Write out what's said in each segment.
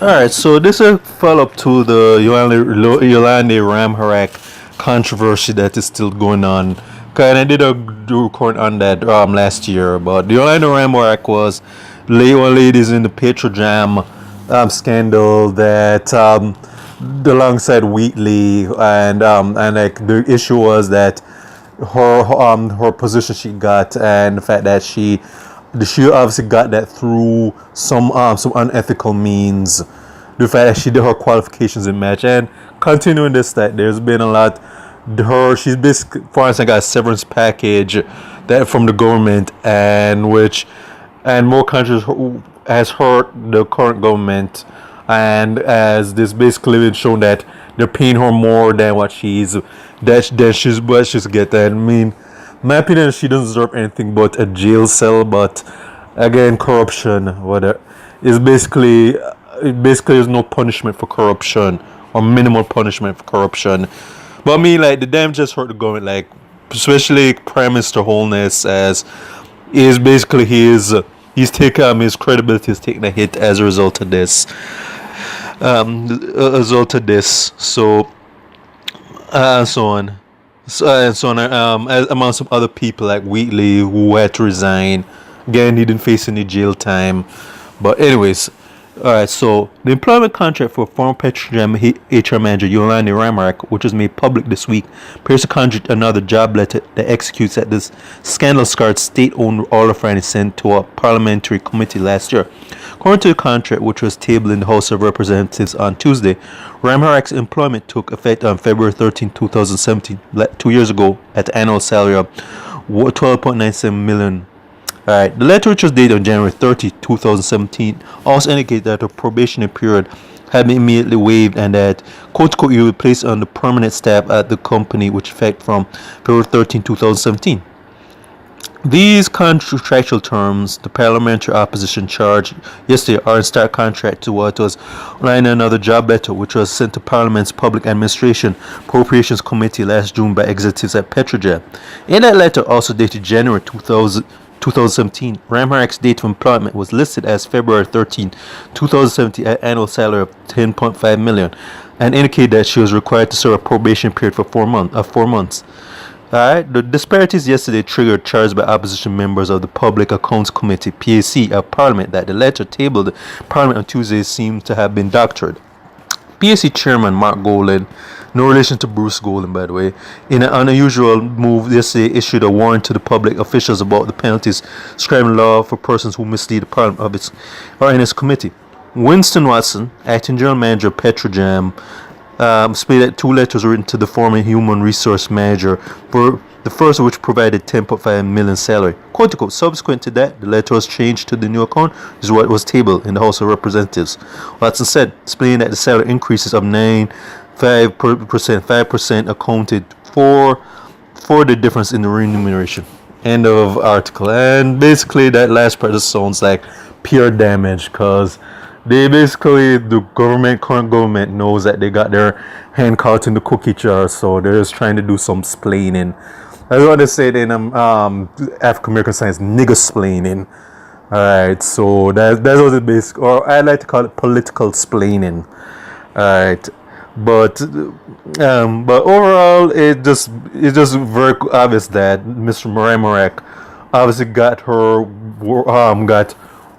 All right, so this is a follow-up to the Yolande Ramharrack controversy that is still going on. Okay, and I did a do report on that last year, but the Yolande Ramharrack was one ladies in the Petrojam scandal that alongside Wheatley and like the issue was that her position she got and the fact that she obviously got that through some unethical means. The fact that she did her qualifications in match and continuing this, that there's been a lot. She's basically, for instance, got a severance package that from the government, and which and more countries has hurt the current government, and as this basically been shown that they're paying her more than what she's getting. I mean, my opinion, she doesn't deserve anything but a jail cell. But again, corruption, whatever, is basically it basically is no punishment for corruption or minimal punishment for corruption. But I mean, like the damn just hurt the government, like especially Prime Minister Holness, as is basically he's taken his credibility is taking a hit as a result of this. So and so on. So on, as among some other people like Wheatley who had to resign. Again, he didn't face any jail time. But anyways, all right. So the employment contract for former Petrojam HR manager Yolande Ramharrack, which was made public this week, appears to conjure another job letter that executes at this scandal-scarred state-owned oil refinery sent to a parliamentary committee last year. According to the contract, which was tabled in the House of Representatives on Tuesday, Ramharrack's employment took effect on February 13, 2017, 2 years ago, at the annual salary of 12.97 million. Alright, the letter, which was dated on January 30, 2017, also indicated that the probationary period had been immediately waived and that Cont'd you would be placed on the permanent staff at the company, which effect from February 13, 2017. These contractual terms, the parliamentary opposition charged yesterday, are in stark contrast to what was outlined in another job letter, which was sent to Parliament's Public Administration Appropriations Committee last June by executives at Petrojam. In that letter, also dated January 2017, Ramharrack's date of employment was listed as February 13, 2017, at annual salary of 10.5 million, and indicated that she was required to serve a probation period for 4 months. Alright, the disparities yesterday triggered charges by opposition members of the Public Accounts Committee (PAC) of Parliament that the letter tabled in Parliament on Tuesday seemed to have been doctored. PAC Chairman Mark Golan, no relation to Bruce Golan by the way, in an unusual move yesterday issued a warning to the public officials about the penalties describing law for persons who mislead the Parliament of its or in its committee. Winston Watson, acting general manager of Petrojam, explained that 2 letters were written to the former human resource manager, for the first of which provided 10.5 million salary. Quote unquote, subsequent to that, the letter was changed to the new account, which is what was tabled in the House of Representatives. Watson said, explaining that the salary increases of 5% accounted for the difference in the remuneration. End of article. And basically that last part just sounds like pure damage, because the current government knows that they got their hand caught in the cookie jar, so they're just trying to do some splaining. That's what they say in African American science, nigger splaining. Alright, so that's what it basically, or I like to call it political splaining. Alright, but overall, it's just very obvious that Mr. Ramharrack obviously got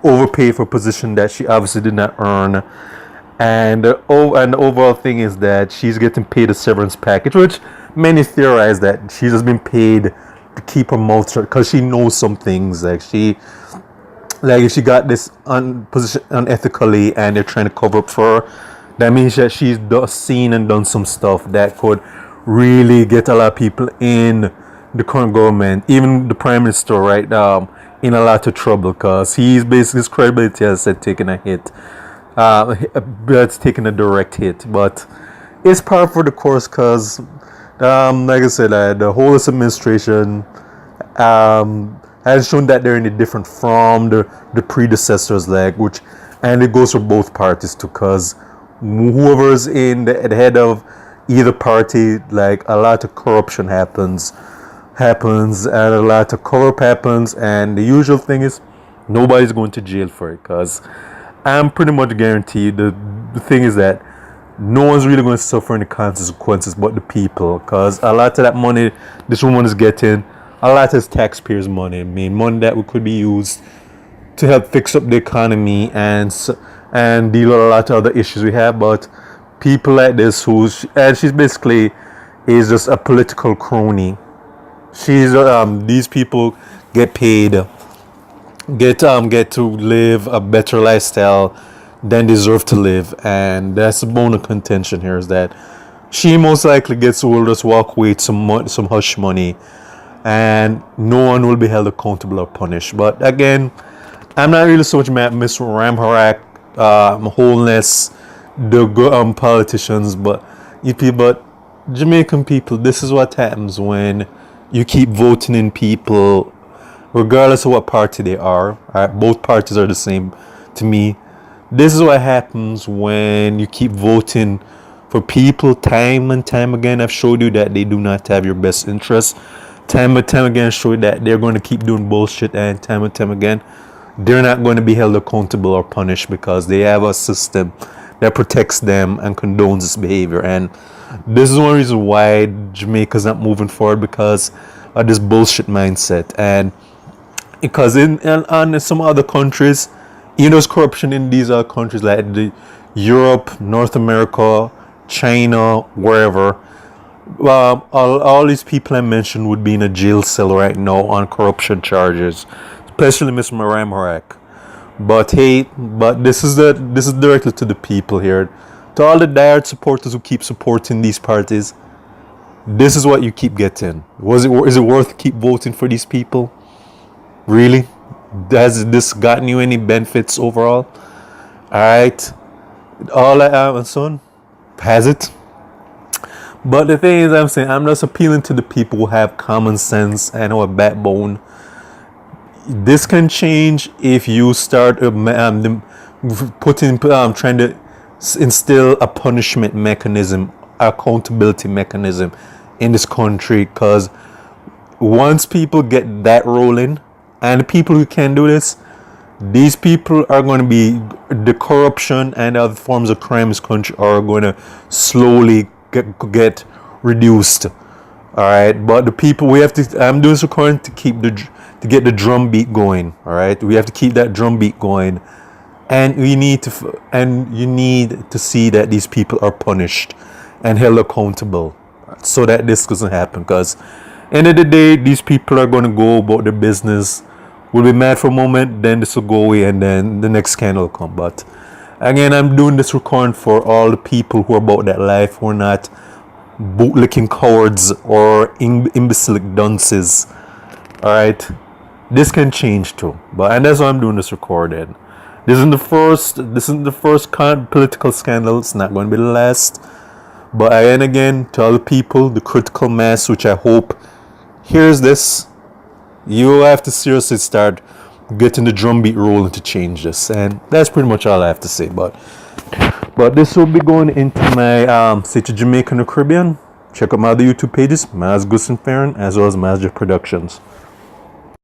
overpaid for a position that she obviously did not earn, and the overall thing is that she's getting paid a severance package, which many theorize that she's just been paid to keep her mouth shut because she knows some things, if she got this position unethically and they're trying to cover up for her, that means that she's seen and done some stuff that could really get a lot of people in the current government, even the Prime Minister right now, in a lot of trouble, because he's basically, his credibility, as I said, taking a hit. That's taking a direct hit, but it's par for the course, because like I said, the whole administration has shown that they're any different from the predecessors, and it goes for both parties too, because whoever's in the head of either party, a lot of corruption happens and a lot of cover-up happens, and the usual thing is nobody's going to jail for it, because I'm pretty much guaranteed the thing is that no one's really going to suffer any consequences but the people, because a lot of that money this woman is getting, a lot is taxpayers' money. I mean, money that could be used to help fix up the economy and deal with a lot of other issues we have. But people like this, and she's basically is just a political crony. She's these people get paid, get to live a better lifestyle than deserve to live, and that's the bone of contention here, is that she most likely gets will just walk away with some hush money, and no one will be held accountable or punished. But again, I'm not really so much mad at Miss Ramharrack, wholeness, the politicians, but Jamaican people, this is what happens when you keep voting in people, regardless of what party they are. Alright, both parties are the same to me. This is what happens when you keep voting for people time and time again. I've showed you that they do not have your best interests. Time and time again, show you that they're going to keep doing bullshit, and time again, they're not going to be held accountable or punished because they have a system that protects them and condones this behavior. And this is one reason why Jamaica's not moving forward, because of this bullshit mindset. And because in some other countries, there's corruption in these other countries like Europe, North America, China, wherever. All these people I mentioned would be in a jail cell right now on corruption charges, especially Miss Ramharrack. But hey, this is directly to the people here, to all the diehard supporters who keep supporting these parties. This is what you keep getting. Is it worth keep voting for these people? Really? Has this gotten you any benefits overall? Alright. All that and so on. Has it? But the thing is, I'm saying, I'm just appealing to the people who have common sense and who have backbone. This can change if you start trying to instill a punishment mechanism, accountability mechanism in this country. Because once people get that rolling, and the people who can do this, these people are going to be, the corruption and other forms of crime in this country are going to slowly get reduced. All right, but the people, we have to, I'm doing this recording to get the drum beat going. All right, we have to keep that drum beat going, and you need to see that these people are punished and held accountable, so that this doesn't happen. Because end of the day, these people are going to go about their business. We'll be mad for a moment, then this will go away, and then the next scandal will come. But again, I'm doing this recording for all the people who are about that life, who are not bootlicking cowards or imbecilic dunces. Alright, this can change too. And that's why I'm doing this recording. This isn't the first political scandal. It's not going to be the last. But again, to all the people, the critical mass, which I hope hears this, you have to seriously start getting the drumbeat rolling to change this. And that's pretty much all I have to say. But this will be going into my City Jamaica and the Caribbean. Check out my other YouTube pages, Maz Gus and Farron, as well as Mazja Productions.